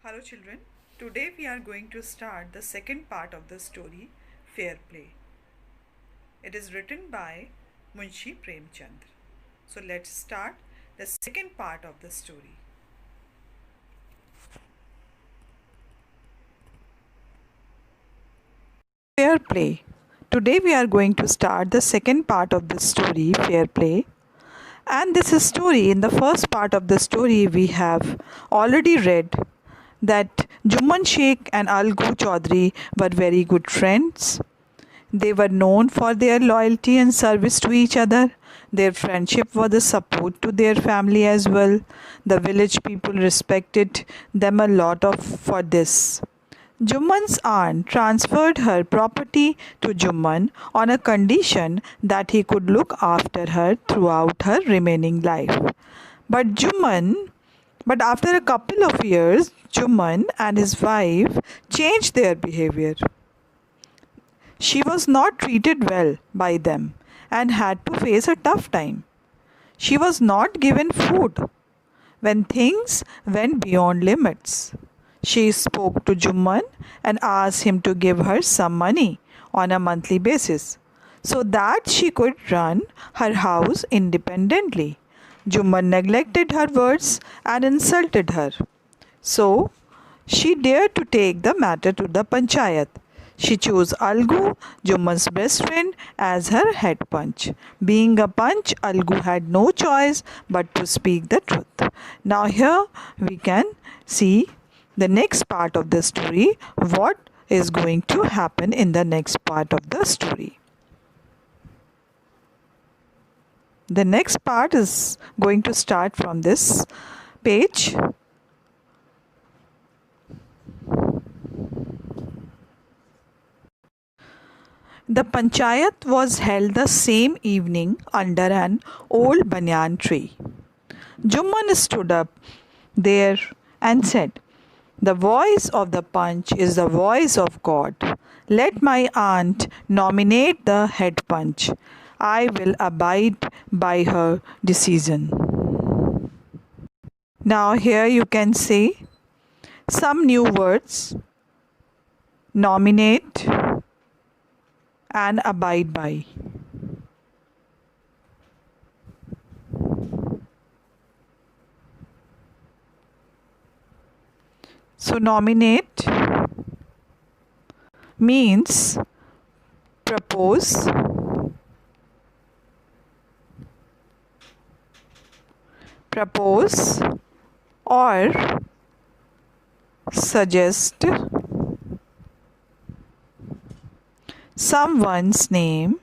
Hello children, today we are going to start the second part of the story Fair Play. It is written by Munshi Premchand. So let's start the second part of the story. Fair Play. Today we are going to start the second part of the story Fair Play. And this is story. In the first part of the story we have already read that Jumman Sheikh and Algu Chaudhary were very good friends. They were known for their loyalty and service to each other. Their friendship was a support to their family as well. The village people respected them a lot for this. Jumman's aunt transferred her property to Jumman on a condition that he could look after her throughout her remaining life. But after a couple of years, Jumman and his wife changed their behavior. She was not treated well by them and had to face a tough time. She was not given food when things went beyond limits. She spoke to Jumman and asked him to give her some money on a monthly basis so that she could run her house independently. Jumman neglected her words and insulted her. So she dared to take the matter to the panchayat. She chose Algu, Jumman's best friend, as her head punch. Being a punch, Algu had no choice but to speak the truth. Now here we can see the next part of the story, what is going to happen in the next part of the story. The next part is going to start from this page. The panchayat was held the same evening under an old banyan tree. Jumman stood up there and said, "The voice of the punch is the voice of God. Let my aunt nominate the head punch. I will abide by her decision." Now here you can say some new words: nominate and abide by. So nominate means propose, or suggest someone's name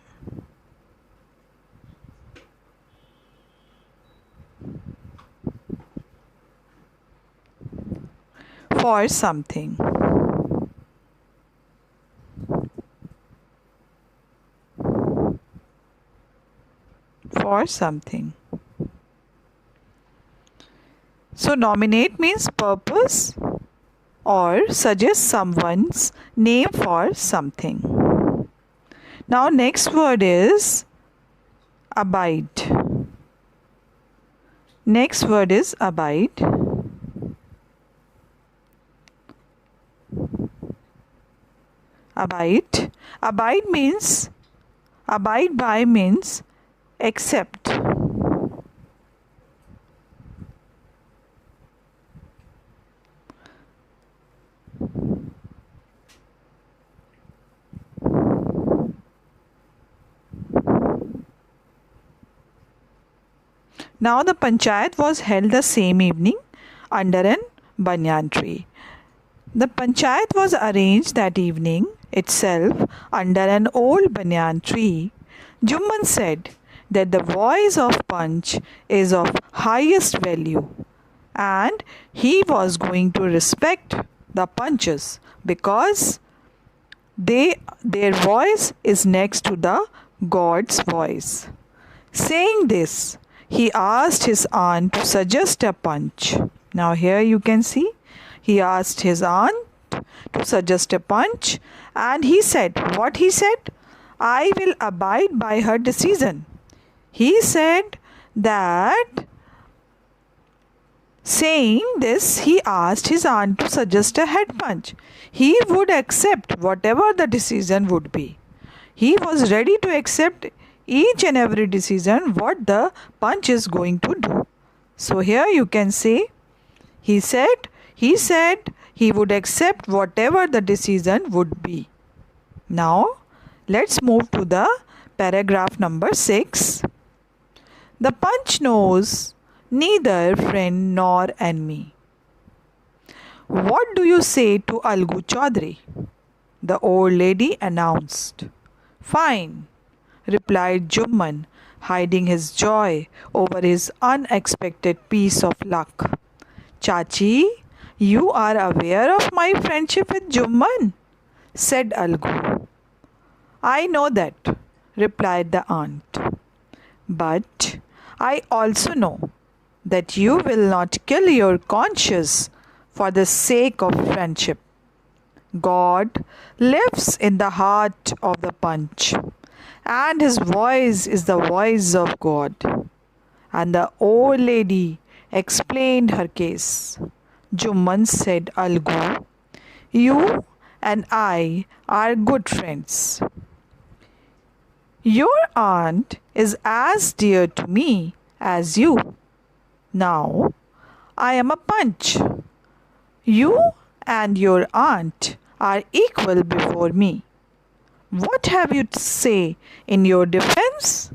for something. For something. So nominate means purpose or suggest someone's name for something. Now next word is abide. Next word is abide. Abide. Abide by means accept. Now the panchayat was held the same evening under an banyan tree. The panchayat was arranged that evening itself under an old banyan tree. Jumman said that the voice of punch is of highest value and he was going to respect the punches because their voice is next to the God's voice. Saying this, he asked his aunt to suggest a punch. Now here you can see he asked his aunt to suggest a punch and he said, what he said? I will abide by her decision. He said that Saying this, he asked his aunt to suggest a head punch. He would accept whatever the decision would be. He was ready to accept each and every decision what the punch is going to do. So here you can say he said he would accept whatever the decision would be. Now let's move to the paragraph number 6. The punch knows neither friend nor enemy. What do you say to Algu Chaudhary? The old lady announced. Fine, replied Jumman, hiding his joy over his unexpected piece of luck. Chachi, you are aware of my friendship with Jumman, said Algu. I know that, replied the aunt. But I also know that you will not kill your conscience for the sake of friendship. God lives in the heart of the punch, and his voice is the voice of God. And the old lady explained her case. Jumman said, Algu, you and I are good friends. Your aunt is as dear to me as you. Now I am a punch. You and your aunt are equal before me. What have you to say in your defense?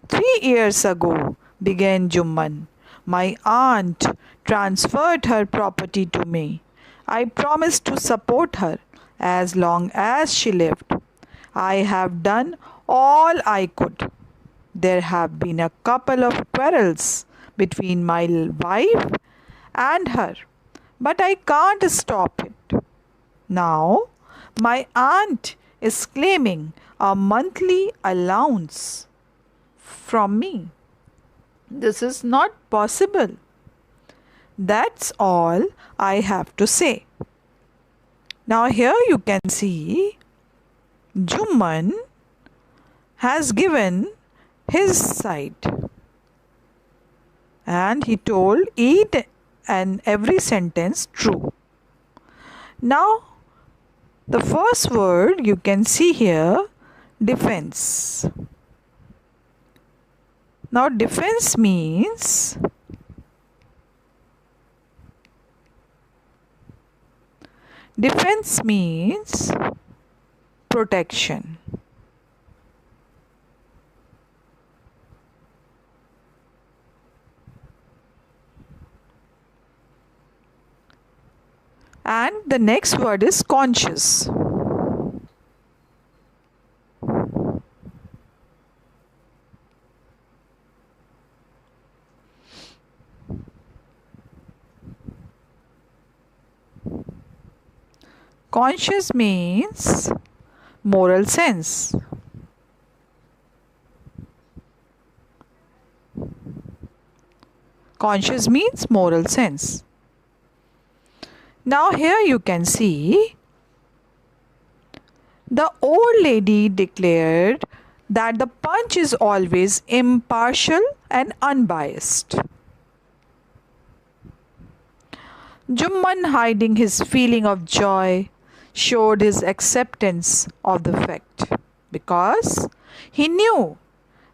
3 years ago, began Jumman, my aunt transferred her property to me. I promised to support her as long as she lived. I have done all I could. There have been a couple of quarrels between my wife and her, but I can't stop it. Now, my aunt is claiming a monthly allowance from me. This is not possible. That's all I have to say. Now, here you can see Jumman has given his side and he told each and every sentence true. Now, the first word you can see here, defense. Now, defense means protection. And the next word is conscious. Conscious means moral sense. Conscious means moral sense. Now here you can see the old lady declared that the punch is always impartial and unbiased. Jumman, hiding his feeling of joy, showed his acceptance of the fact because he knew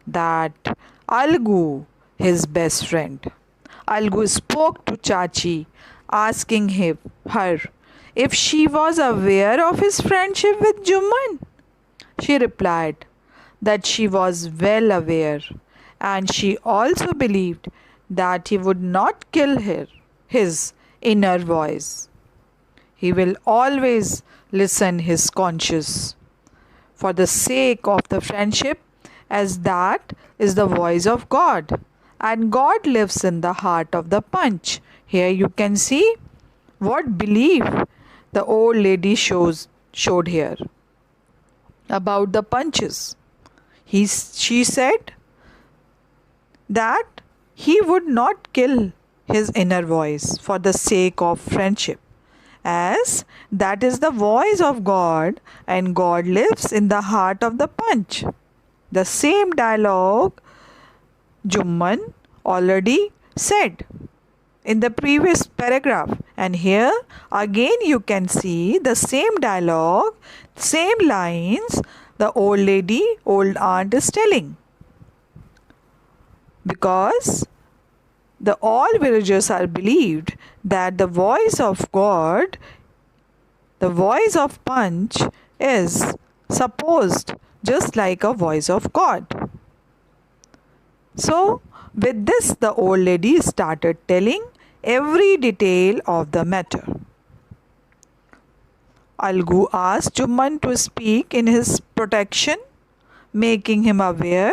that Algu, his best friend. Algu spoke to Chachi, asking her if she was aware of his friendship with Jumman. She replied that she was well aware, and she also believed that he would not kill his inner voice. He will always listen his conscience for the sake of the friendship, as that is the voice of God, and God lives in the heart of the punch. Here you can see what belief the old lady showed here about the punches. She said that he would not kill his inner voice for the sake of friendship, as that is the voice of God and God lives in the heart of the punch. The same dialogue Jumman already said in the previous paragraph. And here again you can see the same dialogue, same lines the old lady, old aunt is telling. Because the all villagers are believed that the voice of God, the voice of Punch, is supposed just like a voice of God. So with this the old lady started telling every detail of the matter. Algu asked Jumman to speak in his protection, making him aware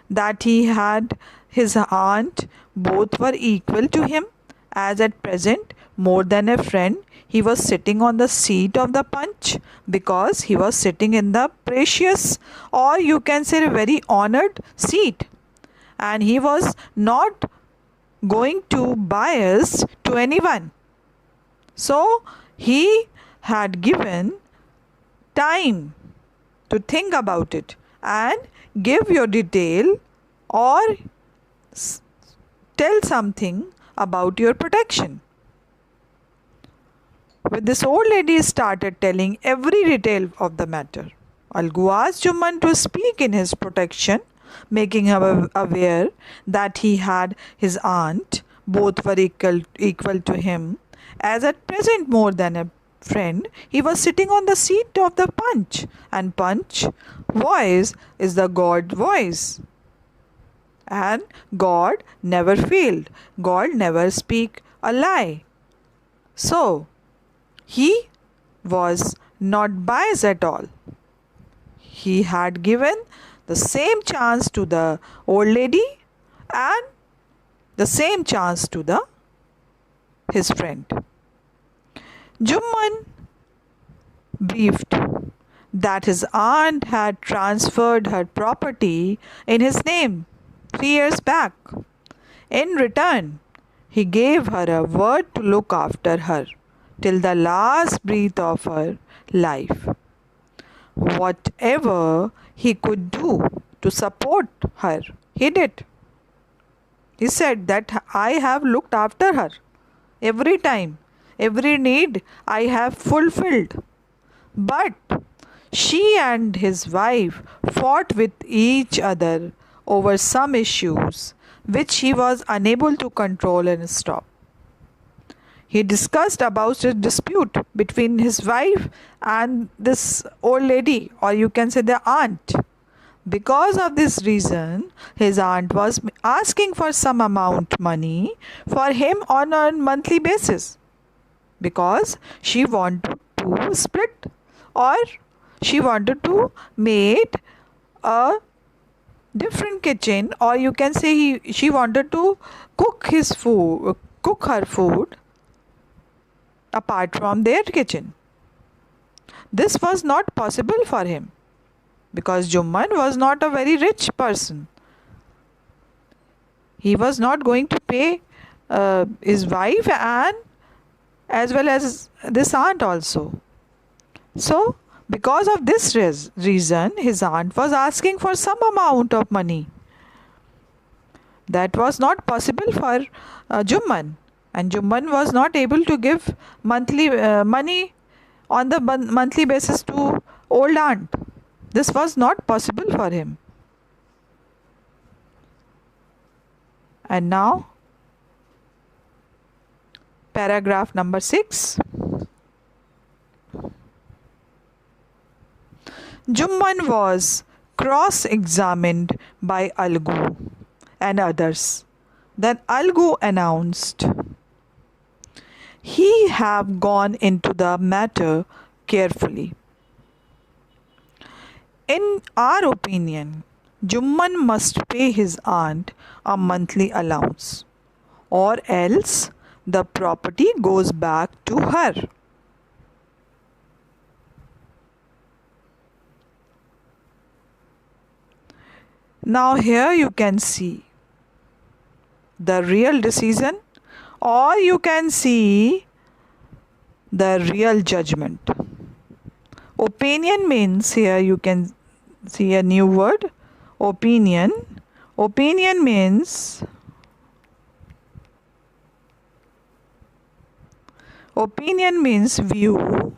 that he had his aunt, both were equal to him, as at present more than a friend he was sitting on the seat of the Punch, because he was sitting in the precious, or you can say a very honored seat, and he was not going to bias to anyone. So he had given time to think about it and give your detail or tell something about your protection. With this, old lady started telling every detail of the matter. Algu asked Jumman to speak in his protection, making him aware that he had his aunt, both were equal to him, as at present more than a friend he was sitting on the seat of the Punch, and Punch voice is the God voice, and God never failed, God never speak a lie. So he was not biased at all. He had given the same chance to the old lady and the same chance to his friend. Jumman briefed that his aunt had transferred her property in his name 3 years back. In return, he gave her a word to look after her till the last breath of her life. Whatever he could do to support her, he did. He said that I have looked after her every time, every need I have fulfilled. But she and his wife fought with each other over some issues which he was unable to control and stop. He discussed about the dispute between his wife and this old lady, or you can say the aunt. Because of this reason, his aunt was asking for some amount money for him on a monthly basis, because she wanted to split, or she wanted to make a different kitchen, or you can say she wanted to cook her food apart from their kitchen. This was not possible for him because Jumman was not a very rich person. He was not going to pay his wife and as well as this aunt also. So because of this reason, his aunt was asking for some amount of money. That was not possible for Jumman, and Jumman was not able to give monthly money on the monthly basis to old aunt. This was not possible for him. And now paragraph number 6. Jumman was cross-examined by Algu and others. Then Algu announced, "He have gone into the matter carefully. In our opinion, Jumman must pay his aunt a monthly allowance, or else the property goes back to her." Now here you can see the real decision, or you can see the real judgment. Opinion means, here you can see a new word, opinion. Opinion means Opinion means view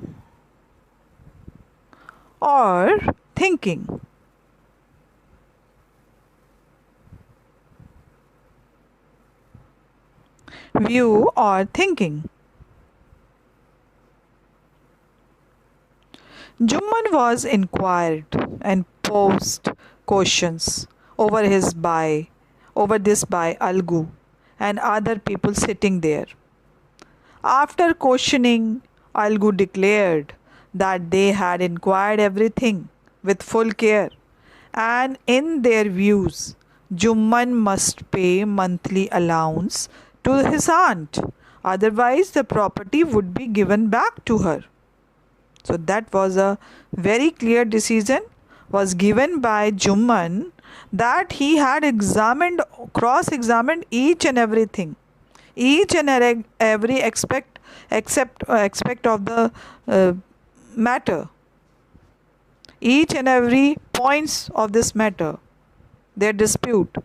or thinking. View or thinking. Jumman was inquired and posed questions over over this by Algu and other people sitting there. After questioning, Algu declared that they had inquired everything with full care, and in their views, Jumman must pay monthly allowance to his aunt, otherwise, the property would be given back to her. So that was a very clear decision was given by Jumman, that he had cross-examined each and everything, each and every aspect of the matter, each and every points of this matter, their dispute,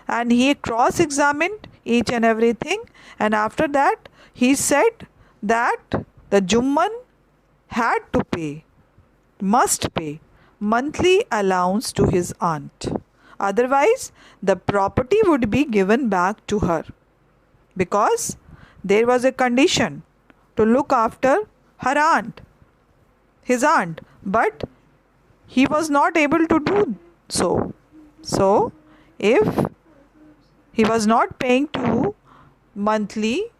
and he cross-examined each and everything, and after that he said that the Jumman had to pay, must pay monthly allowance to his aunt. Otherwise, the property would be given back to her, because there was a condition to look after her aunt, his aunt, but he was not able to do so. So, if he was not paying to monthly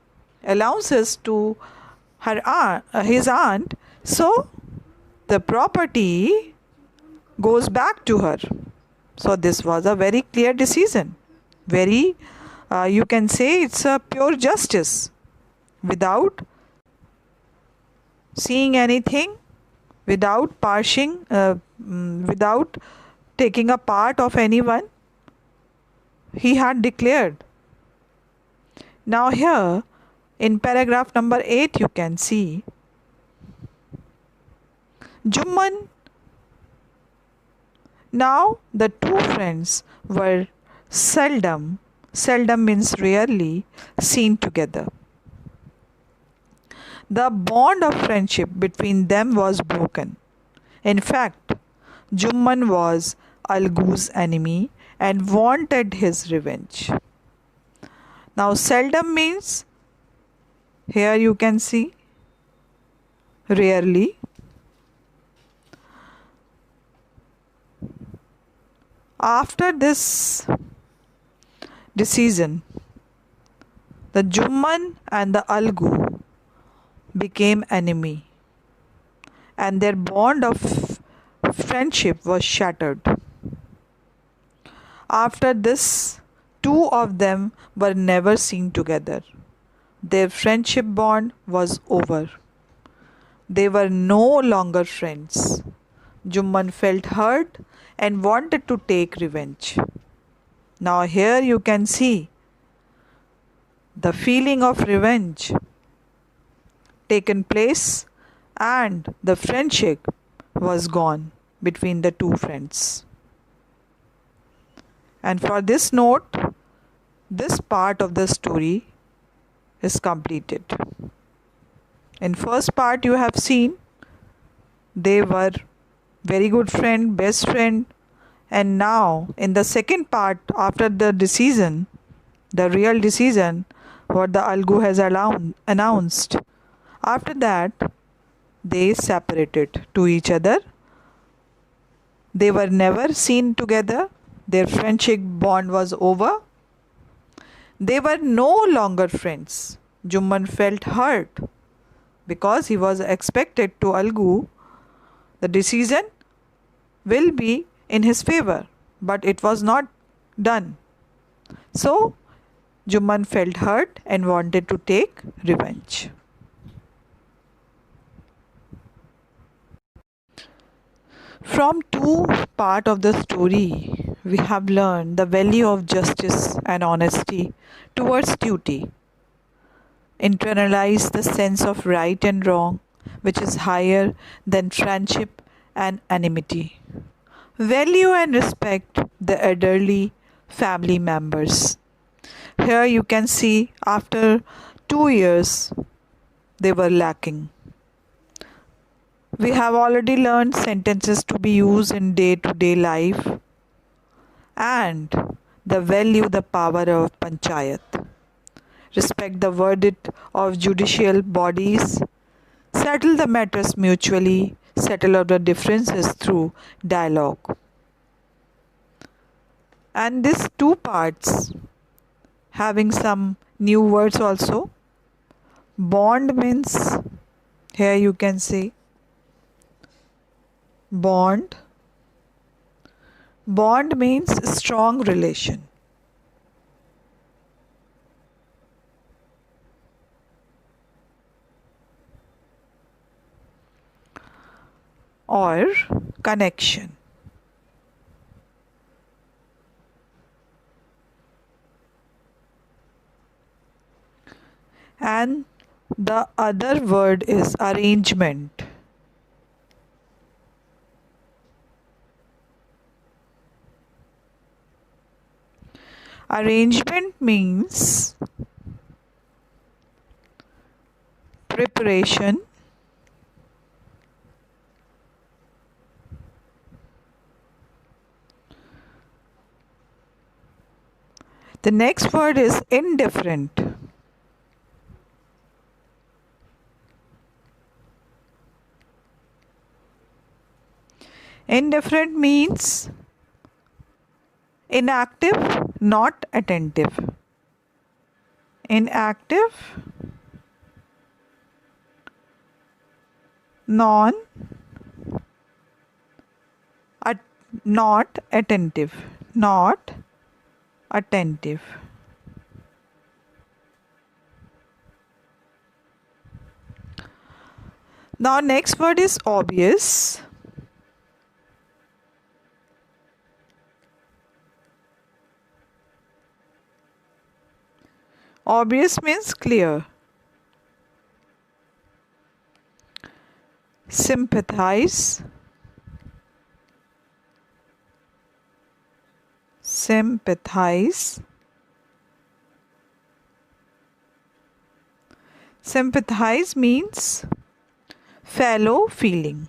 allowances to his aunt, so the property goes back to her. So this was a very clear decision. Very, you can say it's a pure justice, without seeing anything, without without taking a part of anyone. He had declared. Now here in paragraph number 8 you can see Jumman. Now the two friends were seldom means rarely, seen together. The bond of friendship between them was broken. In fact, Jumman was Algu's enemy and wanted his revenge. Now seldom means, here you can see, rarely. After this decision, the Jumman and the Algu became enemy, and their bond of friendship was shattered. After this, two of them were never seen together. Their friendship bond was over. They were no longer friends. Jumman felt hurt and wanted to take revenge. Now here you can see the feeling of revenge taken place, and the friendship was gone between the two friends. And for this note, this part of the story is completed. In first part you have seen they were very good friend, best friend, and now in the second part, after the decision, the real decision what the Algu has announced, after that they separated to each other. They were never seen together. Their friendship bond was over. They were no longer friends. Jumman felt hurt because he was expected to Algu the decision will be in his favor, but it was not done. So Jumman felt hurt and wanted to take revenge. From two part of the story, we have learned the value of justice and honesty towards duty. Internalize the sense of right and wrong, which is higher than friendship and enmity. Value and respect the elderly family members. Here you can see after 2 years, they were lacking. We have already learned sentences to be used in day to day life and the value, the power of panchayat. Respect the verdict of judicial bodies, settle the matters mutually, settle out the differences through dialogue. And these two parts having some new words also. Bond means, here you can say bond. Bond means strong relation. Or connection. And the other word is arrangement. Arrangement means preparation, the next word is indifferent. Indifferent means inactive, not attentive. Inactive, non, not attentive, not attentive. Now next word is obvious. Obvious means clear. Sympathize. Sympathize. Sympathize means fellow feeling.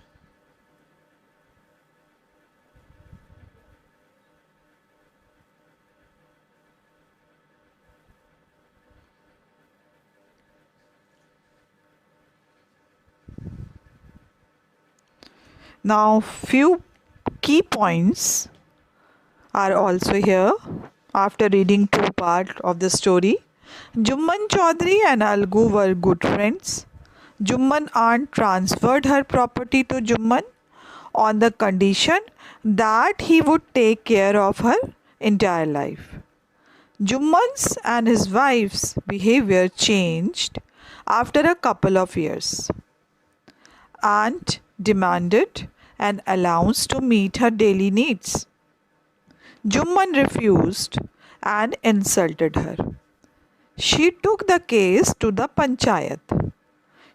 Now few key points are also here after reading two parts of the story. Jumman Chaudhary and Algu were good friends. Jumman aunt transferred her property to Jumman on the condition that he would take care of her entire life. Jumman's and his wife's behavior changed after a couple of years. Aunt demanded an allowance to meet her daily needs. Jumman refused and insulted her. She took the case to the panchayat.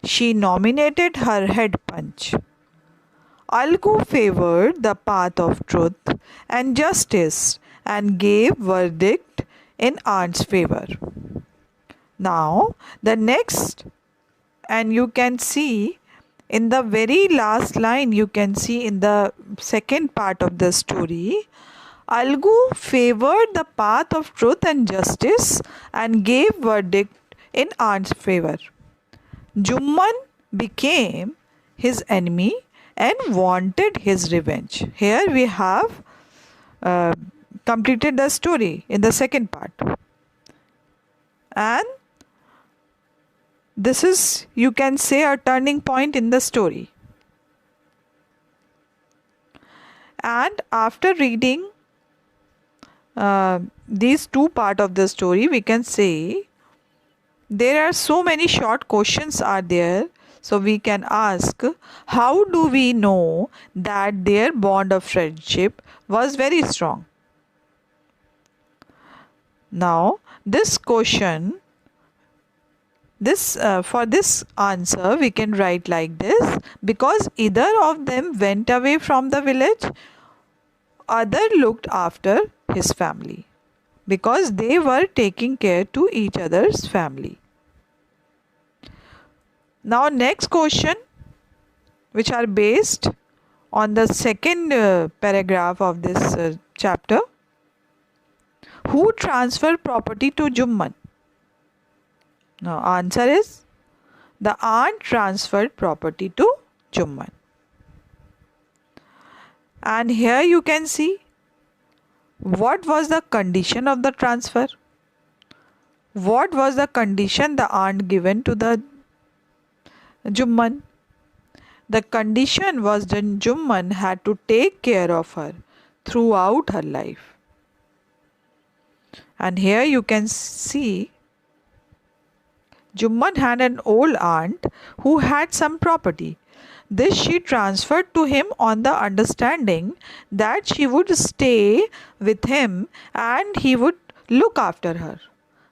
She nominated her head panch. Algu favored the path of truth and justice and gave verdict in aunt's favor. Now the next, and you can see in the very last line, you can see in the second part of the story, Algu favored the path of truth and justice and gave verdict in aunt's favor. Jumman became his enemy and wanted his revenge. Here we have completed the story in the second part. And this is, you can say, a turning point in the story. And after reading these two parts of the story, we can say there are so many short questions are there. So we can ask, how do we know that their bond of friendship was very strong? Now this question, for this answer we can write like this: because either of them went away from the village, other looked after his family, because they were taking care to each other's family. Now next question, which are based on the second paragraph of this chapter. Who transferred property to Jumman? Now answer is the aunt transferred property to Jumman. And here you can see what was the condition of the transfer. What was the condition the aunt given to the Jumman? The condition was that Jumman had to take care of her throughout her life. And here you can see Jumman had an old aunt who had some property. This she transferred to him on the understanding that she would stay with him and he would look after her.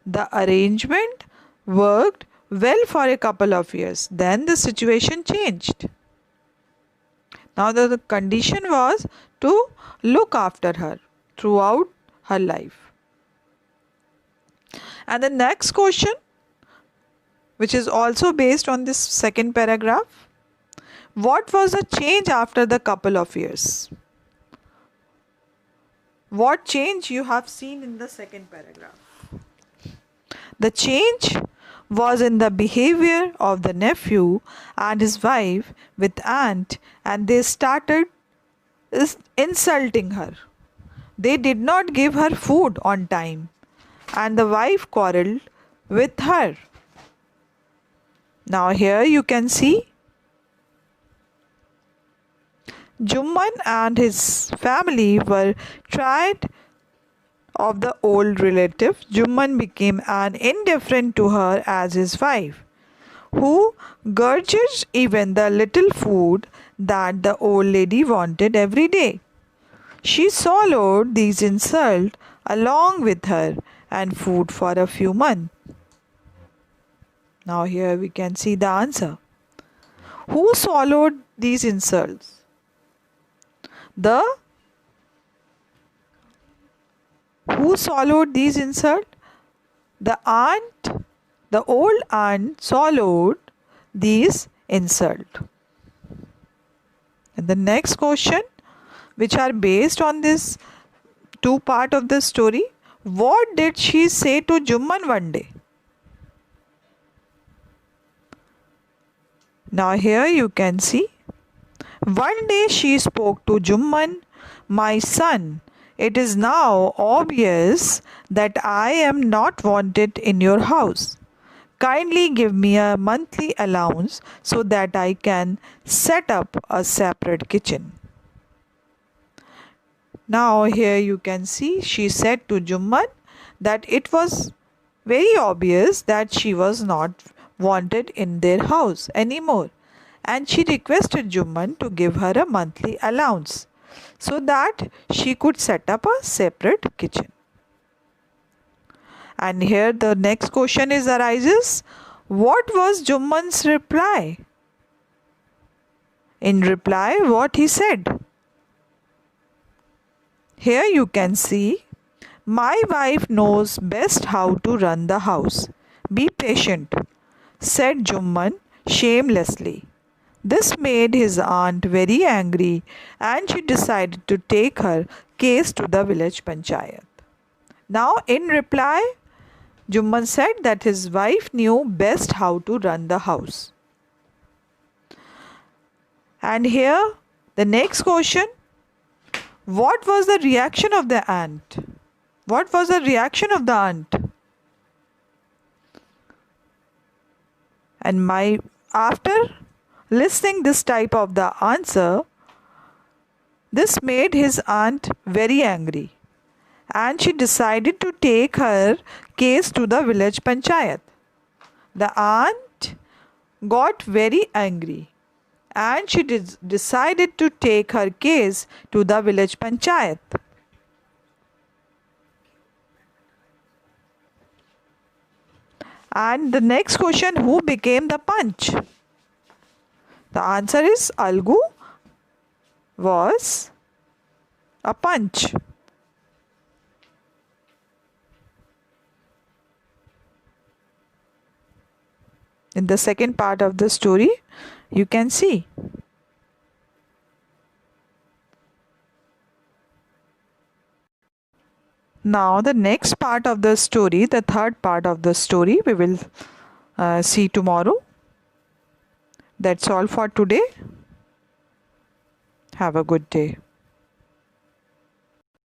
The arrangement worked well for a couple of years. Then the situation changed. Now the condition was to look after her throughout her life. And the next question, which is also based on this second paragraph, what was the change after the couple of years? What change you have seen in the second paragraph? The change was in the behavior of the nephew and his wife with aunt, and they started insulting her. They did not give her food on time, and the wife quarreled with her. Now here you can see Jumman and his family were tired of the old relative. Jumman became an indifferent to her as his wife, who grudged even the little food that the old lady wanted every day. She swallowed these insults along with her and food for a few months. Now here we can see the answer. Who swallowed these insults? Who swallowed these insults? The aunt, the old aunt swallowed these insults. And the next question, which are based on this two part of the story, what did she say to Jumman one day? Now here you can see. One day she spoke to Jumman, "My son, it is now obvious that I am not wanted in your house. Kindly give me a monthly allowance so that I can set up a separate kitchen." Now here you can see she said to Jumman that it was very obvious that she was not wanted in their house anymore, and she requested Jumman to give her a monthly allowance so that she could set up a separate kitchen. And here the next question arises. What was Jumman's reply? In reply, what he said? Here you can see, "My wife knows best how to run the house. Be patient," said Jumman shamelessly. This made his aunt very angry, and she decided to take her case to the village panchayat. Now in reply, Jumman said that his wife knew best how to run the house. And here the next question, what was the reaction of the aunt? What was the reaction of the aunt? And after listening this type of the answer, this made his aunt very angry, and she decided to take her case to the village panchayat. The aunt got very angry, and she decided to take her case to the village panchayat. And the next question, who became the panch? The answer is Algu was a panch. In the second part of the story, you can see. Now, the next part of the story, the third part of the story, we will see tomorrow. That's all for today. Have a good day.